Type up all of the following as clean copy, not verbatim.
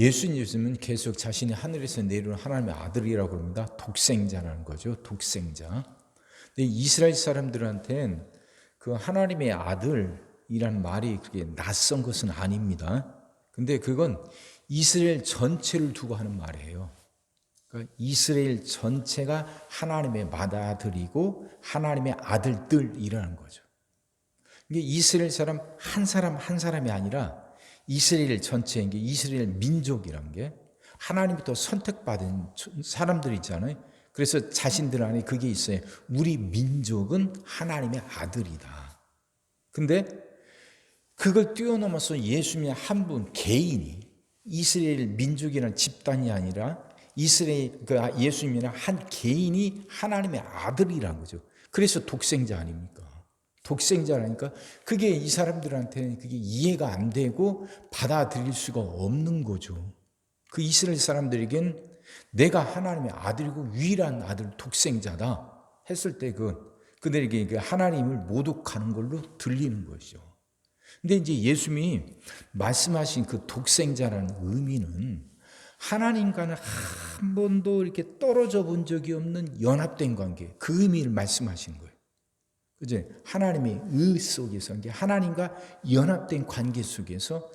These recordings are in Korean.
예수님은 계속 자신이 하늘에서 내려온 하나님의 아들이라고 합니다. 독생자라는 거죠. 독생자. 근데 이스라엘 사람들한테는 그 하나님의 아들이란 말이 그렇게 낯선 것은 아닙니다. 근데 그건 이스라엘 전체를 두고 하는 말이에요. 그러니까 이스라엘 전체가 하나님의 맏아들이고 하나님의 아들들이라는 거죠. 이게 이스라엘 사람 한 사람이 아니라 이스라엘 전체, 이스라엘 민족이란 게 하나님부터 선택받은 사람들 있잖아요. 그래서 자신들 안에 그게 있어요. 우리 민족은 하나님의 아들이다. 근데 그걸 뛰어넘어서 예수님의 한 분 개인이 이스라엘 민족이라는 집단이 아니라 이스라엘 예수님이란 한 개인이 하나님의 아들이라는 거죠. 그래서 독생자 아닙니까? 독생자라니까 그게 이 사람들한테는 그게 이해가 안 되고 받아들일 수가 없는 거죠. 그 이스라엘 사람들에겐 내가 하나님의 아들이고 유일한 아들 독생자다 했을 때 그들에게 하나님을 모독하는 걸로 들리는 것이죠. 근데 이제 예수님이 말씀하신 그 독생자라는 의미는 하나님과는 한 번도 이렇게 떨어져 본 적이 없는 연합된 관계, 그 의미를 말씀하시는 거예요. 그죠? 하나님의 의 속에서, 하나님과 연합된 관계 속에서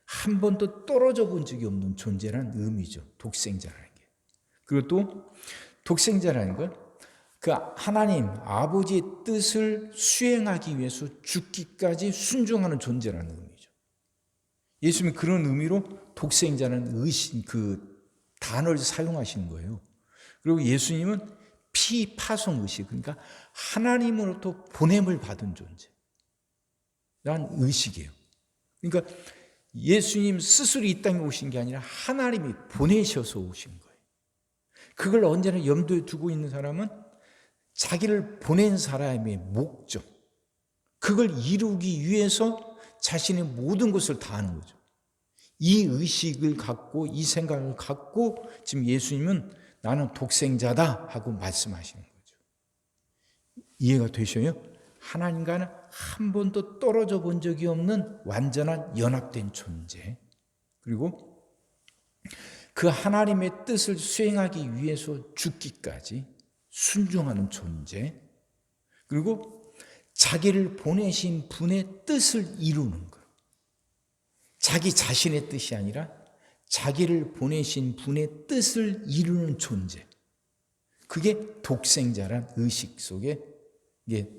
한 번도 떨어져 본 적이 없는 존재라는 의미죠. 독생자라는 게. 그리고 또 독생자라는 건 그 하나님 아버지의 뜻을 수행하기 위해서 죽기까지 순종하는 존재라는 의미죠. 예수님이 그런 의미로 독생자는 그 단어를 사용하시는 거예요. 그리고 예수님은 피파송 의식, 그러니까 하나님으로부터 보냄을 받은 존재라는 의식이에요. 그러니까 예수님 스스로 이 땅에 오신 게 아니라 하나님이 보내셔서 오신 거예요. 그걸 언제나 염두에 두고 있는 사람은 자기를 보낸 사람의 목적, 그걸 이루기 위해서 자신의 모든 것을 다하는 거죠. 이 의식을 갖고 이 생각을 갖고 지금 예수님은 나는 독생자다 하고 말씀하시는 거죠. 이해가 되셔요? 하나님과는 한 번도 떨어져 본 적이 없는 완전한 연합된 존재. 그리고 그 하나님의 뜻을 수행하기 위해서 죽기까지 순종하는 존재. 그리고 자기를 보내신 분의 뜻을 이루는 것. 자기 자신의 뜻이 아니라 자기를 보내신 분의 뜻을 이루는 존재. 그게 독생자란 의식 속에,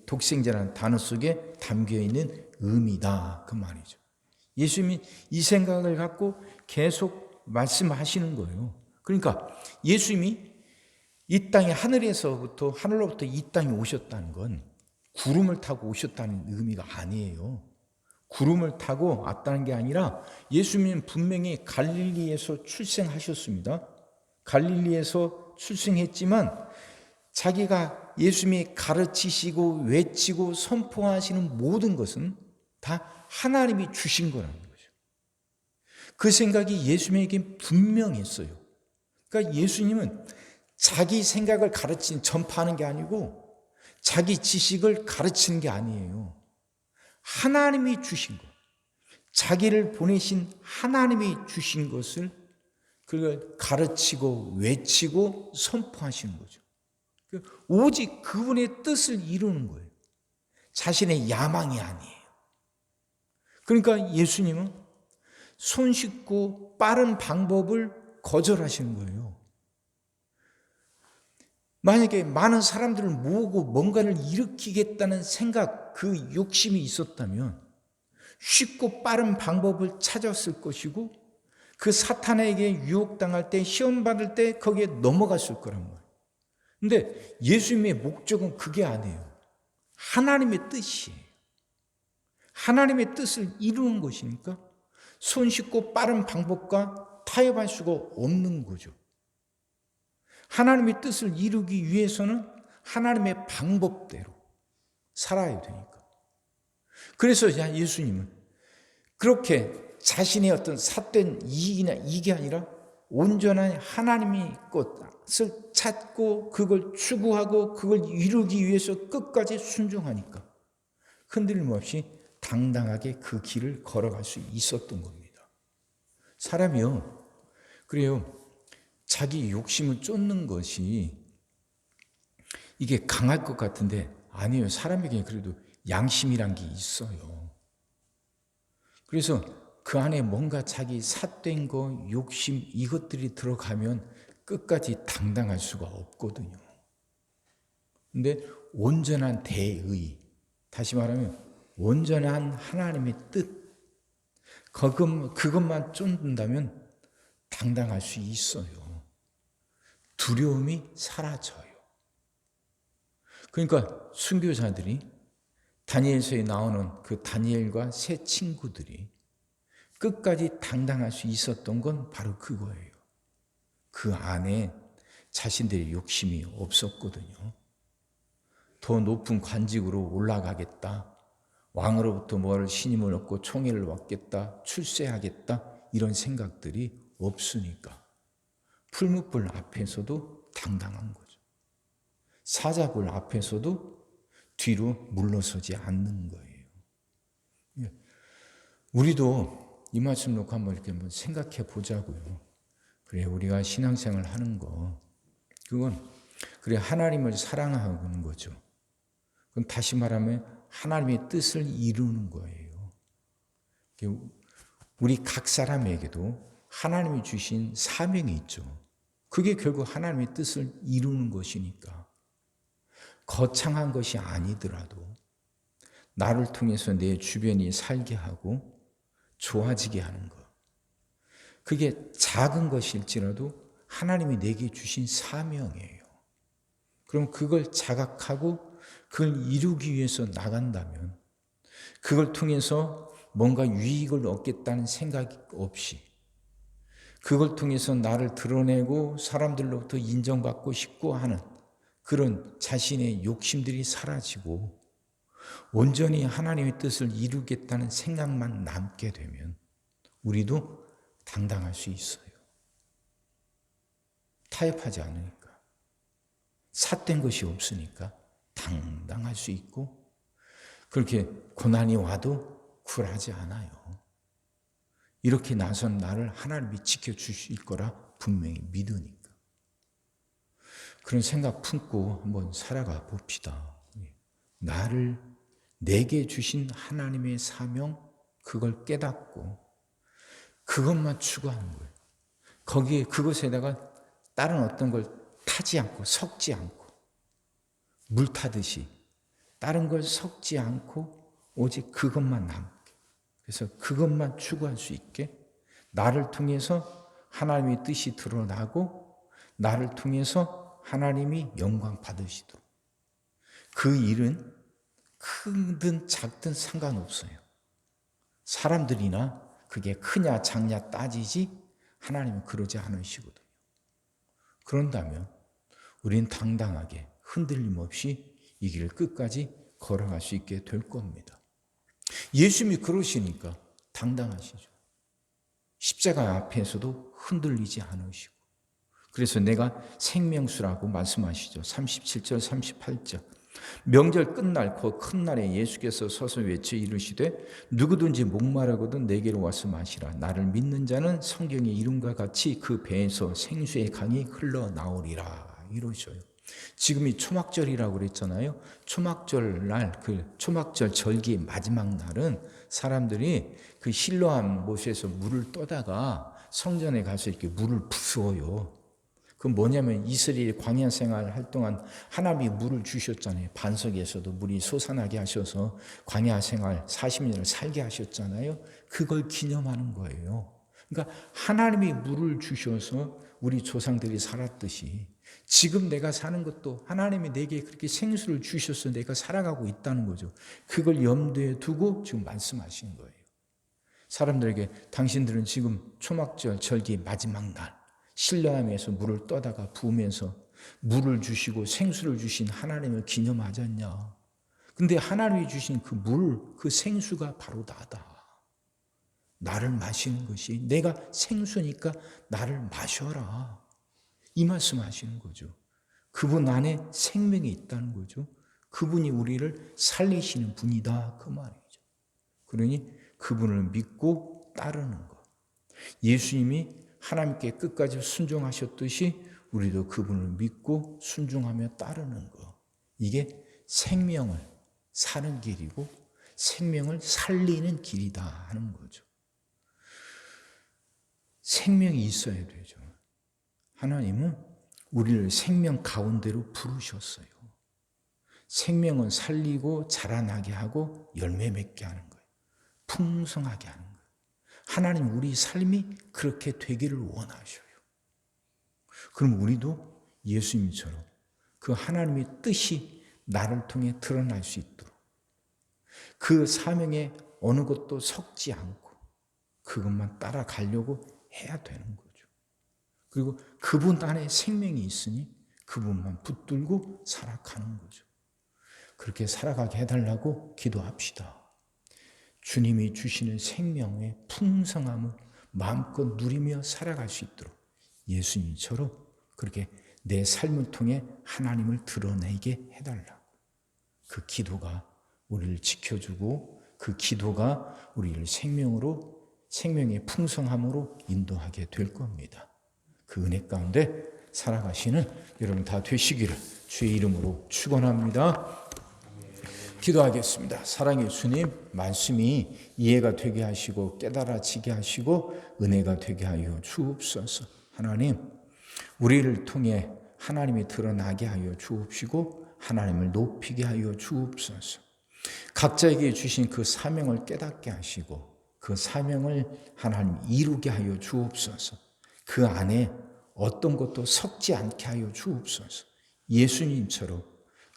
독생자라는 단어 속에 담겨있는 의미다. 그 말이죠. 예수님이 이 생각을 갖고 계속 말씀하시는 거예요. 그러니까 예수님이 이 땅에 하늘로부터 이 땅에 오셨다는 건 구름을 타고 오셨다는 의미가 아니에요. 구름을 타고 왔다는 게 아니라 예수님은 분명히 갈릴리에서 출생하셨습니다. 갈릴리에서 출생했지만 자기가 예수님이 가르치시고 외치고 선포하시는 모든 것은 다 하나님이 주신 거라는 거죠. 그 생각이 예수님에게 분명했어요. 그러니까 예수님은 자기 생각을 전파하는 게 아니고 자기 지식을 가르치는 게 아니에요. 하나님이 주신 것, 자기를 보내신 하나님이 주신 것을 그걸 가르치고 외치고 선포하시는 거죠. 오직 그분의 뜻을 이루는 거예요. 자신의 야망이 아니에요. 그러니까 예수님은 손쉽고 빠른 방법을 거절하시는 거예요. 만약에 많은 사람들을 모으고 뭔가를 일으키겠다는 생각, 그 욕심이 있었다면 쉽고 빠른 방법을 찾았을 것이고 그 사탄에게 유혹당할 때, 시험받을 때 거기에 넘어갔을 거란 말이에요. 근데 예수님의 목적은 그게 아니에요. 하나님의 뜻이에요. 하나님의 뜻을 이루는 것이니까 손쉽고 빠른 방법과 타협할 수가 없는 거죠. 하나님의 뜻을 이루기 위해서는 하나님의 방법대로 살아야 되니까. 그래서 예수님은 그렇게 자신의 어떤 삿된 이익이나 이게 아니라 온전한 하나님의 것을 찾고 그걸 추구하고 그걸 이루기 위해서 끝까지 순종하니까 흔들림 없이 당당하게 그 길을 걸어갈 수 있었던 겁니다. 사람이요, 그래요. 자기 욕심을 쫓는 것이 이게 강할 것 같은데 아니에요. 사람에게 그래도 양심이란 게 있어요. 그래서 그 안에 뭔가 자기 삿된 거, 욕심 이것들이 들어가면 끝까지 당당할 수가 없거든요. 근데 온전한 대의, 다시 말하면 온전한 하나님의 뜻, 그것만 쫓는다면 당당할 수 있어요. 두려움이 사라져요. 그러니까 순교자들이 다니엘서에 나오는 그 다니엘과 세 친구들이 끝까지 당당할 수 있었던 건 바로 그거예요. 그 안에 자신들의 욕심이 없었거든요. 더 높은 관직으로 올라가겠다. 왕으로부터 뭘 신임을 얻고 총애를 받겠다. 출세하겠다. 이런 생각들이 없으니까 풀무불 앞에서도 당당한 거죠. 사자불 앞에서도 뒤로 물러서지 않는 거예요. 우리도 이 말씀 놓고 한번 이렇게 한번 생각해 보자고요. 그래, 우리가 신앙생활 하는 거, 그건 그래 하나님을 사랑하는 거죠. 그럼 다시 말하면 하나님의 뜻을 이루는 거예요. 우리 각 사람에게도 하나님이 주신 사명이 있죠. 그게 결국 하나님의 뜻을 이루는 것이니까. 거창한 것이 아니더라도 나를 통해서 내 주변이 살게 하고 좋아지게 하는 것. 그게 작은 것일지라도 하나님이 내게 주신 사명이에요. 그럼 그걸 자각하고 그걸 이루기 위해서 나간다면 그걸 통해서 뭔가 유익을 얻겠다는 생각 없이 그걸 통해서 나를 드러내고 사람들로부터 인정받고 싶고 하는 그런 자신의 욕심들이 사라지고 온전히 하나님의 뜻을 이루겠다는 생각만 남게 되면 우리도 당당할 수 있어요. 타협하지 않으니까. 삿된 것이 없으니까 당당할 수 있고 그렇게 고난이 와도 굴하지 않아요. 이렇게 나선 나를 하나님이 지켜주실 거라 분명히 믿으니까. 그런 생각 품고 한번 살아가 봅시다. 내게 주신 하나님의 사명, 그걸 깨닫고 그것만 추구하는 거예요. 그것에다가 다른 어떤 걸 타지 않고 섞지 않고 물 타듯이 다른 걸 섞지 않고 오직 그것만 남게. 그래서 그것만 추구할 수 있게 나를 통해서 하나님의 뜻이 드러나고 나를 통해서 하나님이 영광 받으시도록 그 일은 크든 작든 상관없어요. 사람들이나 그게 크냐 작냐 따지지 하나님은 그러지 않으시거든요. 그런다면 우리는 당당하게 흔들림 없이 이 길을 끝까지 걸어갈 수 있게 될 겁니다. 예수님이 그러시니까 당당하시죠. 십자가 앞에서도 흔들리지 않으시고 그래서 내가 생명수라고 말씀하시죠. 37절 38절 명절 끝날 그 큰 날에 예수께서 서서 외쳐 이르시되 누구든지 목마르거든 내게로 와서 마시라. 나를 믿는 자는 성경의 이름과 같이 그 배에서 생수의 강이 흘러나오리라 이러셔요. 지금이 초막절이라고 그랬잖아요. 초막절 날, 그 초막절 절기 마지막 날은 사람들이 그 실로암 못에서 물을 떠다가 성전에 가서 이렇게 물을 부어요. 그건 뭐냐면 이스라엘 광야 생활 동안 하나님이 물을 주셨잖아요. 반석에서도 물이 솟아나게 하셔서 광야 생활 40년을 살게 하셨잖아요. 그걸 기념하는 거예요. 그러니까 하나님이 물을 주셔서 우리 조상들이 살았듯이 지금 내가 사는 것도 하나님이 내게 그렇게 생수를 주셔서 내가 살아가고 있다는 거죠. 그걸 염두에 두고 지금 말씀하시는 거예요. 사람들에게 당신들은 지금 초막절 절기 마지막 날 실로암에서 물을 떠다가 부으면서 물을 주시고 생수를 주신 하나님을 기념하지 않냐. 근데 하나님이 주신 그 물, 그 생수가 바로 나다. 나를 마시는 것이 내가 생수니까 나를 마셔라. 이 말씀하시는 거죠. 그분 안에 생명이 있다는 거죠. 그분이 우리를 살리시는 분이다. 그 말이죠. 그러니 그분을 믿고 따르는 것. 예수님이 하나님께 끝까지 순종하셨듯이 우리도 그분을 믿고 순종하며 따르는 것. 이게 생명을 사는 길이고 생명을 살리는 길이다 하는 거죠. 생명이 있어야 되죠. 하나님은 우리를 생명 가운데로 부르셨어요. 생명은 살리고 자라나게 하고 열매 맺게 하는 거예요. 풍성하게 하는 거예요. 하나님 우리 삶이 그렇게 되기를 원하셔요. 그럼 우리도 예수님처럼 그 하나님의 뜻이 나를 통해 드러날 수 있도록 그 사명에 어느 것도 섞지 않고 그것만 따라가려고 해야 되는 거죠. 그리고 그분 안에 생명이 있으니 그분만 붙들고 살아가는 거죠. 그렇게 살아가게 해달라고 기도합시다. 주님이 주시는 생명의 풍성함을 마음껏 누리며 살아갈 수 있도록 예수님처럼 그렇게 내 삶을 통해 하나님을 드러내게 해달라고. 그 기도가 우리를 지켜주고 그 기도가 우리를 생명의 풍성함으로 인도하게 될 겁니다. 그 은혜 가운데 살아가시는 여러분 다 되시기를 주의 이름으로 축원합니다. 기도하겠습니다. 사랑의 주님, 말씀이 이해가 되게 하시고 깨달아지게 하시고 은혜가 되게 하여 주옵소서. 하나님, 우리를 통해 하나님이 드러나게 하여 주옵시고 하나님을 높이게 하여 주옵소서. 각자에게 주신 그 사명을 깨닫게 하시고 그 사명을 하나님 이루게 하여 주옵소서. 그 안에 어떤 것도 섞지 않게 하여 주옵소서. 예수님처럼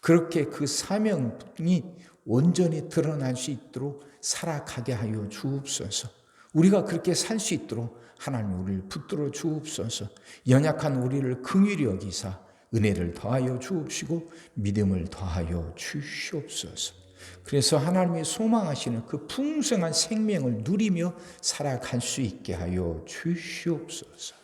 그렇게 그 사명이 온전히 드러날 수 있도록 살아가게 하여 주옵소서. 우리가 그렇게 살 수 있도록 하나님 우리를 붙들어 주옵소서. 연약한 우리를 긍휼히 여기사 은혜를 더하여 주옵시고 믿음을 더하여 주시옵소서. 그래서 하나님이 소망하시는 그 풍성한 생명을 누리며 살아갈 수 있게 하여 주시옵소서.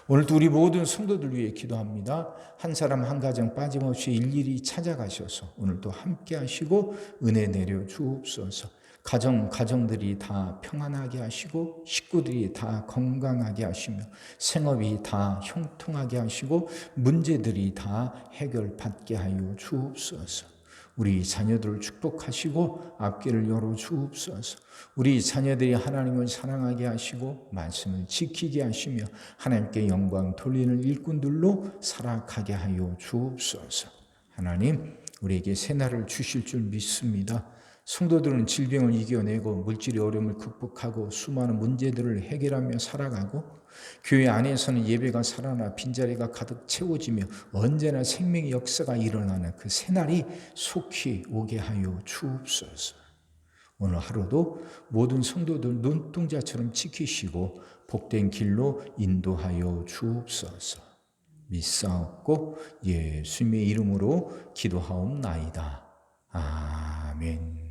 오늘도 우리 모든 성도들 위해 기도합니다. 한 사람 한 가정 빠짐없이 일일이 찾아가셔서 오늘도 함께 하시고 은혜 내려 주옵소서. 가정들이 다 평안하게 하시고 식구들이 다 건강하게 하시며 생업이 다 형통하게 하시고 문제들이 다 해결받게 하여 주옵소서. 우리 자녀들을 축복하시고 앞길을 열어 주옵소서. 우리 자녀들이 하나님을 사랑하게 하시고 말씀을 지키게 하시며 하나님께 영광 돌리는 일꾼들로 살아가게 하여 주옵소서. 하나님, 우리에게 새날을 주실 줄 믿습니다. 성도들은 질병을 이겨내고 물질의 어려움을 극복하고 수많은 문제들을 해결하며 살아가고 교회 안에서는 예배가 살아나 빈자리가 가득 채워지며 언제나 생명의 역사가 일어나는 그 새날이 속히 오게 하여 주옵소서. 오늘 하루도 모든 성도들 눈동자처럼 지키시고 복된 길로 인도하여 주옵소서. 믿사옵고 예수님의 이름으로 기도하옵나이다. 아멘.